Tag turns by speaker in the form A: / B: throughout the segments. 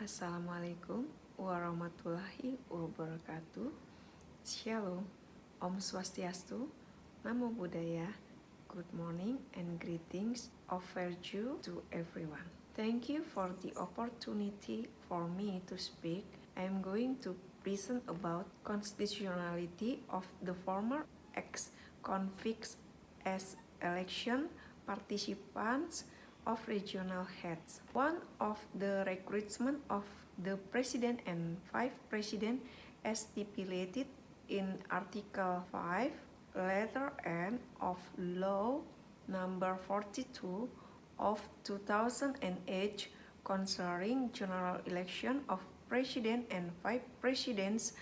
A: Assalamualaikum warahmatullahi wabarakatuh. Shalom, Om Swastiastu, Namo Buddhaya, good morning and greetings offer you to everyone. Thank you for the opportunity for me to speak. I am going to present about constitutionality of the former ex-convicts as election participants of regional heads. One of the recruitment of the president and vice president as stipulated in Article 5, letter N of Law number 42 of 2008 concerning general election of president and vice presidents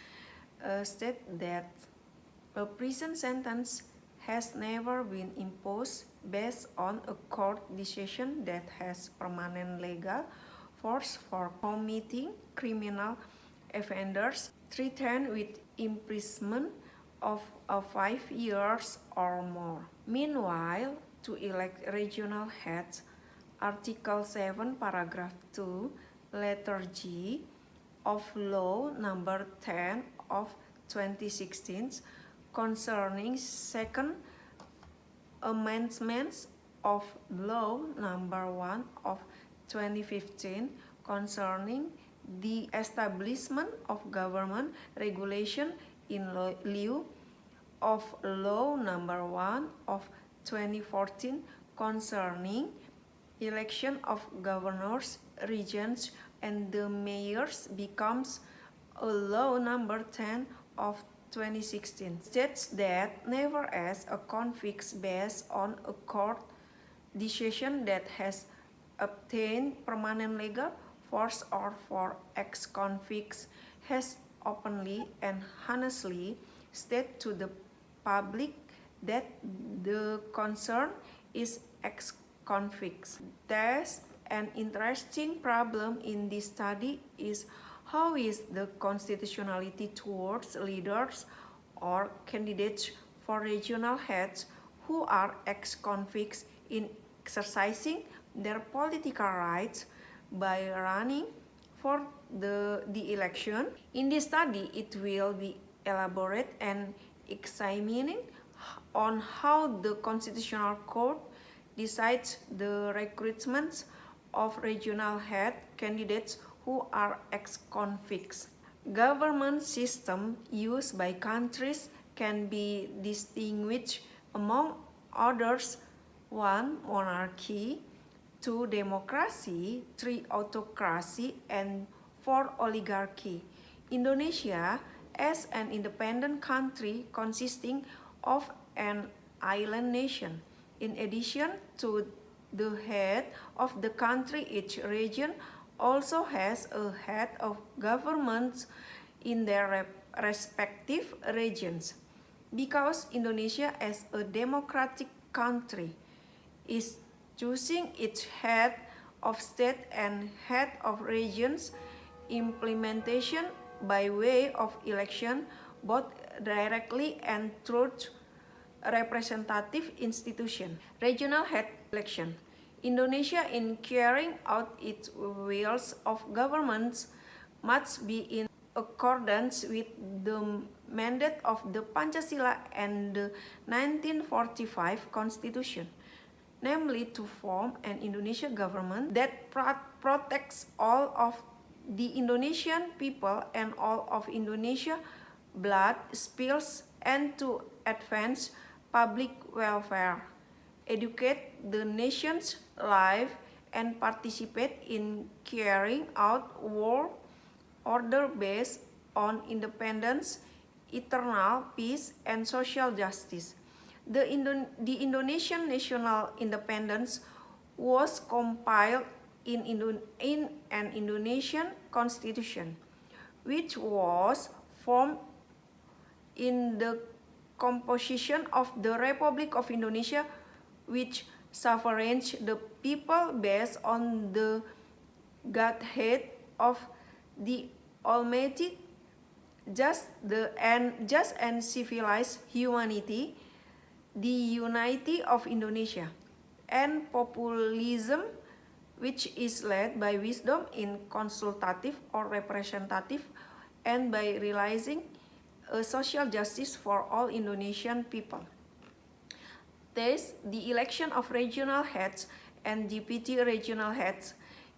A: state that a prison sentence has never been imposed based on a court decision that has permanent legal force for committing criminal offenders threatened with imprisonment of 5 years or more. Meanwhile, to elect regional heads, Article 7, Paragraph 2, letter G of Law number 10 of 2016 concerning second amendments of Law number 1 of 2015 concerning the establishment of government regulation in lieu of Law number 1 of 2014 concerning election of governors, regents, and the mayors becomes a Law number 10 of 2016 states that never as a convict based on a court decision that has obtained permanent legal force or for ex-convicts has openly and honestly stated to the public that the concern is ex-convicts. Thus, an interesting problem in this study is how is the constitutionality towards leaders or candidates for regional heads who are ex-convicts in exercising their political rights by running for the election? In this study, it will be elaborate and examining on how the Constitutional Court decides the recruitments of regional head candidates who are ex-convicts. Government system used by countries can be distinguished among others: 1. Monarchy, 2. Democracy, 3. Autocracy, and 4. Oligarchy. Indonesia, as an independent country consisting of an island nation, in addition to the head of the country, each region also has a head of governments in their respective regions. Because Indonesia as a democratic country is choosing its head of state and head of regions implementation by way of election, both directly and through representative institution. Regional head election. Indonesia, in carrying out its wheels of governments, must be in accordance with the mandate of the Pancasila and the 1945 Constitution, namely to form an Indonesian government that protects all of the Indonesian people and all of Indonesia blood spills, and to advance public welfare, educate the nation's life, and participate in carrying out world order based on independence, eternal peace, and social justice. The Indonesian national independence was compiled in an Indonesian constitution, which was formed in the composition of the Republic of Indonesia, which sovereigns the people based on the Godhead of the Almighty, just and civilized humanity, the unity of Indonesia, and populism which is led by wisdom in consultative or representative and by realizing a social justice for all Indonesian people. Thus, the election of regional heads and deputy regional heads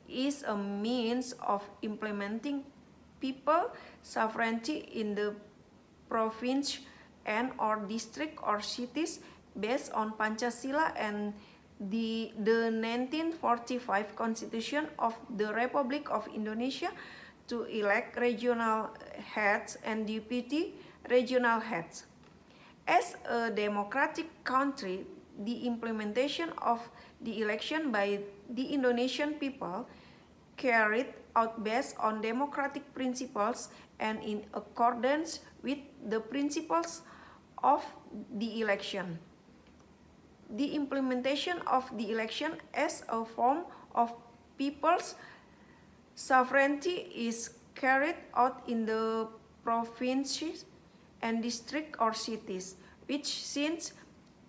A: is a means of implementing people sovereignty in the province and or district or cities based on Pancasila and the 1945 Constitution of the Republic of Indonesia to elect regional heads and deputy regional heads. As a democratic country, the implementation of the election by the Indonesian people carried out based on democratic principles and in accordance with the principles of the election. The implementation of the election as a form of people's sovereignty is carried out in the provinces and districts or cities, which since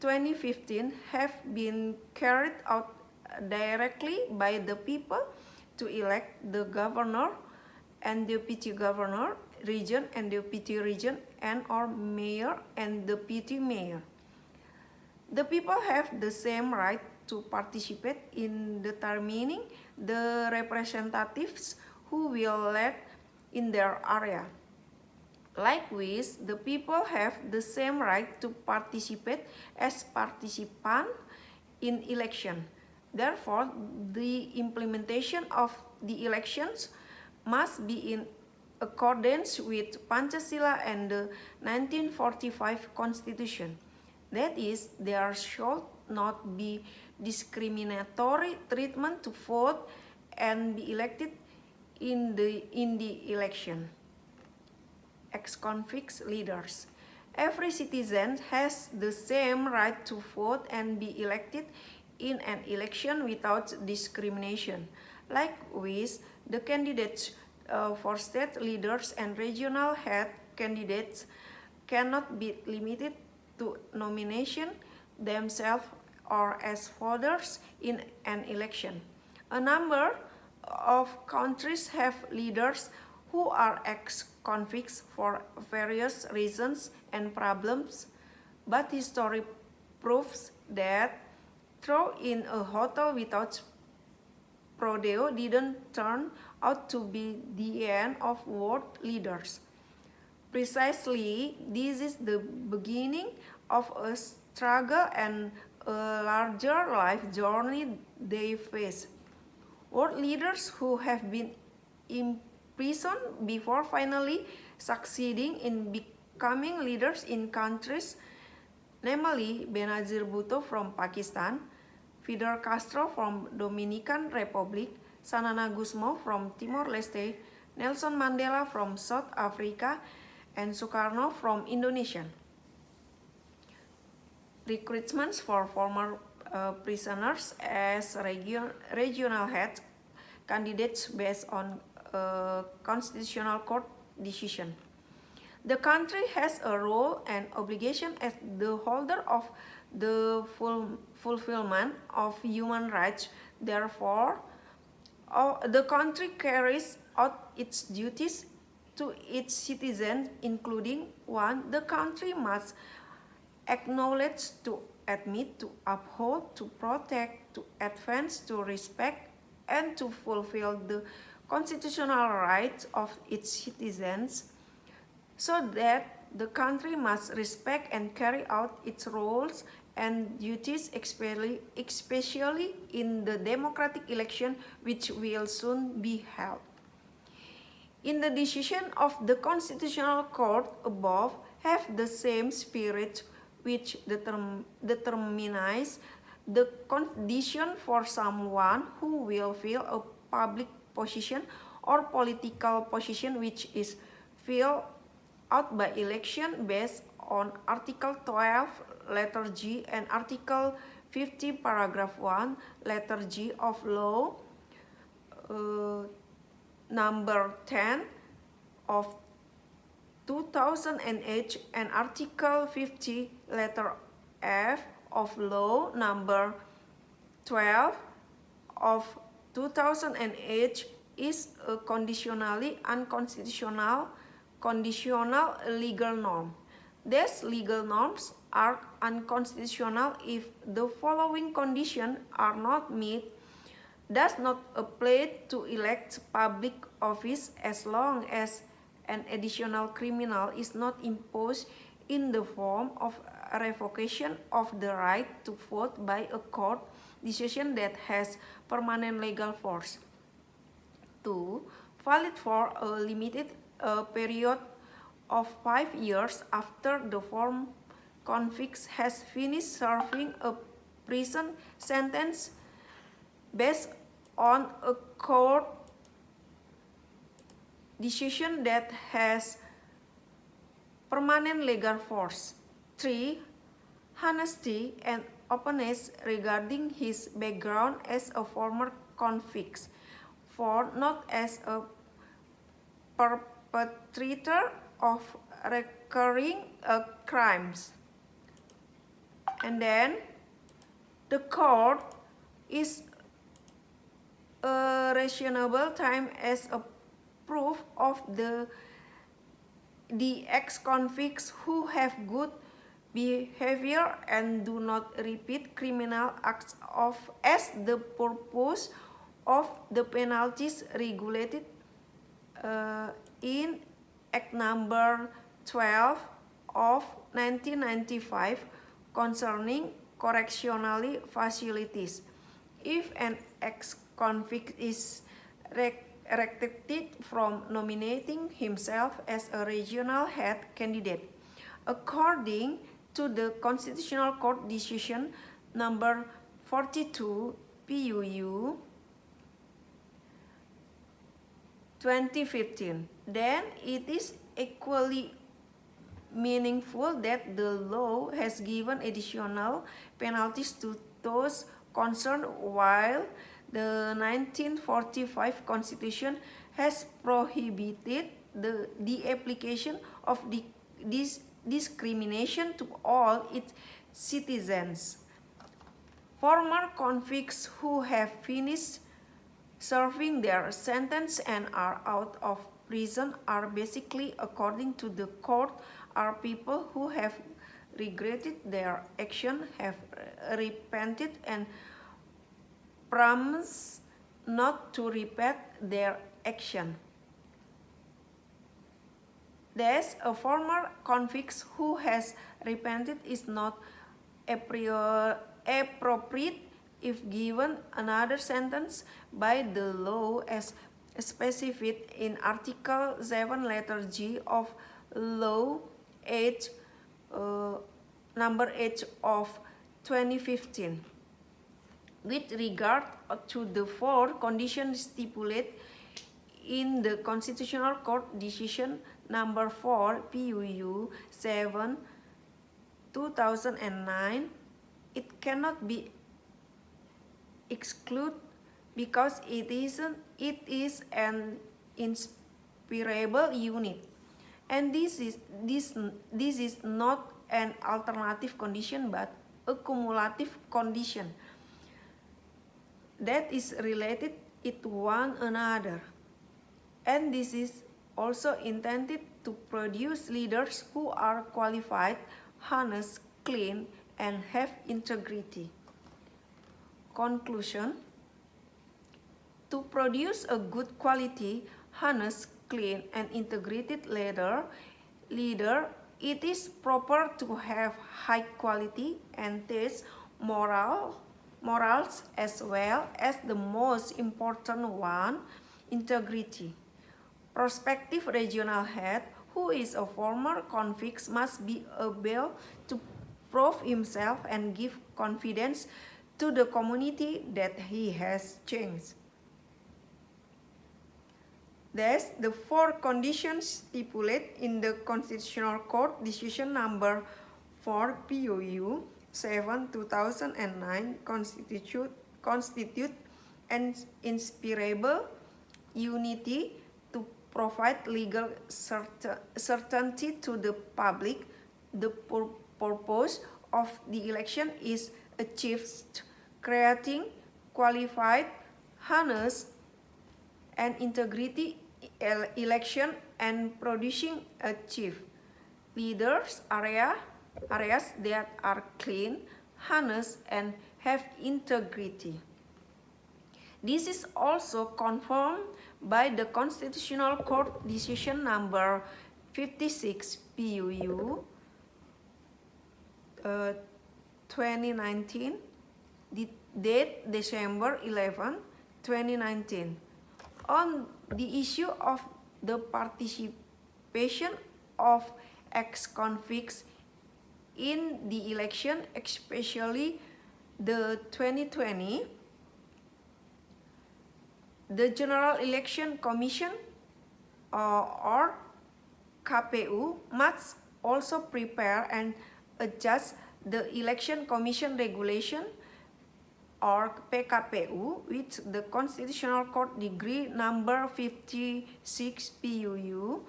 A: 2015 have been carried out directly by the people to elect the governor and deputy governor, region and deputy region, and or mayor and deputy mayor. The people have the same right to participate in determining the representatives who will lead in their area. Likewise, the people have the same right to participate as participant in election. Therefore, the implementation of the elections must be in accordance with Pancasila and the 1945 Constitution. That is, there should not be discriminatory treatment to vote and be elected in the election. Ex-convict leaders. Every citizen has the same right to vote and be elected in an election without discrimination. Likewise, the candidates for state leaders and regional head candidates cannot be limited to nomination themselves or as voters in an election. A number of countries have leaders who are ex-convicts for various reasons and problems, but history proves that throw in a hotel without rodeo didn't turn out to be the end of world leaders. Precisely, this is the beginning of a struggle and a larger life journey they face. World leaders who have been imprisoned before finally succeeding in becoming leaders in countries, namely Benazir Bhutto from Pakistan, Fidel Castro from Dominican Republic, Xanana Gusmao from Timor-Leste, Nelson Mandela from South Africa, and Sukarno from Indonesia. Recruitments for former prisoners as regional head candidates based on constitutional court decision. The country has a role and obligation as the holder of the fulfillment of human rights. Therefore, the country carries out its duties to its citizens, including 1. The country must acknowledge, to admit, to uphold, to protect, to advance, to respect, and to fulfill the constitutional rights of its citizens, so that the country must respect and carry out its roles and duties, especially in the democratic election which will soon be held. In the decision of the Constitutional Court above have the same spirit which determines the condition for someone who will fill a public position or political position which is filled out by election based on Article 12, letter G, and Article 50, paragraph 1, letter G of Law number 10 of 2008 and Article 50, letter F of Law number 12 of 2008 is a conditionally unconstitutional conditional legal norm. These legal norms are unconstitutional if the following conditions are not met: does not apply to elect public office as long as an additional criminal is not imposed in the form of a revocation of the right to vote by a court decision that has permanent legal force. 2. Valid for a limited period of 5 years after the former convict has finished serving a prison sentence based on a court decision that has permanent legal force. 3. Honesty and openness regarding his background as a former convict. 4. Not as a perpetrator of recurring crimes. And then the court is a reasonable time as a proof of the ex-convicts who have good behavior and do not repeat criminal acts as the purpose of the penalties regulated in Act Number 12 of 1995 concerning correctional facilities. If an ex-convict is rejected from nominating himself as a regional head candidate, according to the Constitutional Court Decision Number 42 PUU 2015, then it is equally meaningful that the law has given additional penalties to those concerned, while the 1945 Constitution has prohibited the application of this discrimination to all its citizens. Former convicts who have finished serving their sentence and are out of prison are basically, according to the court, are people who have regretted their action, have repented, and promise not to repeat their action. Thus, a former convict who has repented is not appropriate if given another sentence by the law as specified in Article 7 letter G of Law Number 8 of 2015. With regard to the 4 conditions stipulated in the Constitutional Court Decision Number 4 PUU 7 2009, it cannot be excluded because it is an inspirable unit, and this is not an alternative condition but a cumulative condition that is related to one another, and this is also intended to produce leaders who are qualified, honest, clean, and have integrity. Conclusion: to produce a good quality, honest, clean, and integrated leader, it is proper to have high quality and taste morals as well as the most important one, integrity. Prospective regional head who is a former convict must be able to prove himself and give confidence to the community that he has changed. Thus, the 4 conditions stipulated in the Constitutional Court Decision Number 4 PUU 7 2009 constitute an inspirable unity to provide legal certainty to the public. The purpose of the election is achieved: creating qualified, honest and integrity election and producing a chief leaders areas that are clean, honest, and have integrity. This is also confirmed by the Constitutional Court decision number 56 PUU 2019, date December 11, 2019, on the issue of the participation of ex-convicts in the election, especially the 2020. The General Election Commission or KPU must also prepare and adjust the Election Commission Regulation or PKPU with the Constitutional Court Decree number 56 PUU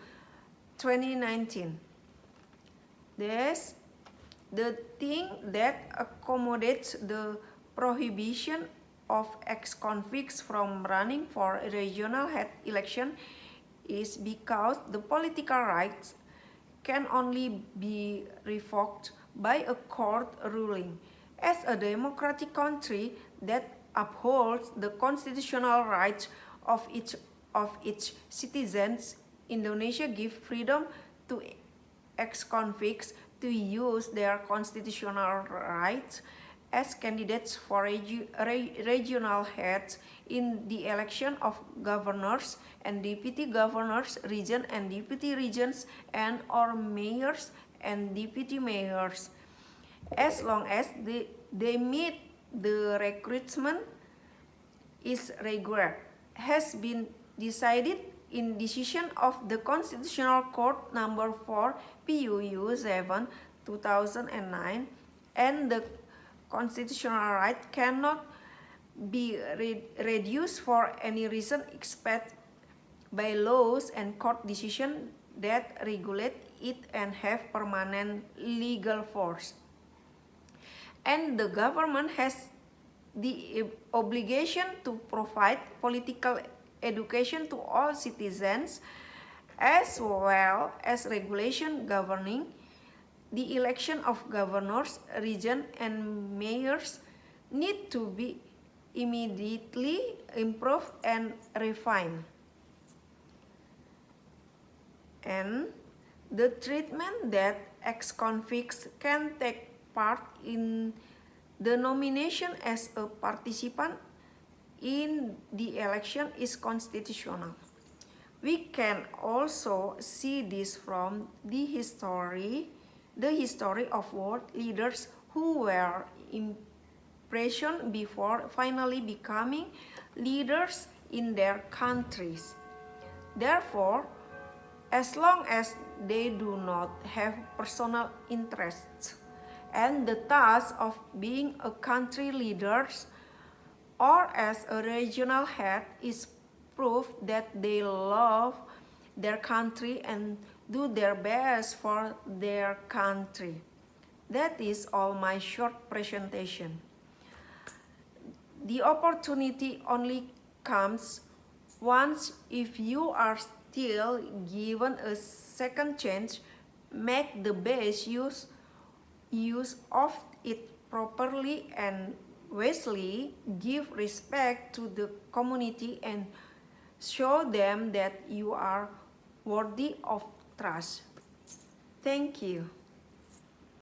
A: 2019. Thus, the thing that accommodates the prohibition of ex-convicts from running for a regional head election is because the political rights can only be revoked by a court ruling. As a democratic country that upholds the constitutional rights of its citizens, Indonesia gives freedom to ex-convicts to use their constitutional rights as candidates for regional heads in the election of governors and deputy governors, region and deputy regions, and or mayors and deputy mayors, as long as they meet the recruitment is regular, has been decided in decision of the Constitutional Court number 4 PUU 7 2009, and the constitutional right cannot be reduced for any reason except by laws and court decisions that regulate it and have permanent legal force. And the government has the obligation to provide political education to all citizens, as well as regulation governing the election of governors, region, and mayors need to be immediately improved and refined. And the treatment that ex-convicts can take part in the nomination as a participant in the election is constitutional. We can also see this from the history of world leaders who were imprisoned before finally becoming leaders in their countries. Therefore, as long as they do not have personal interests and the task of being a country leader or as a regional head is proof that they love their country and do their best for their country. That is all my short presentation. The opportunity only comes once. If you are still given a second chance, make the best use of it properly and wisely. Give respect to the community and show them that you are worthy of trust. Thank you.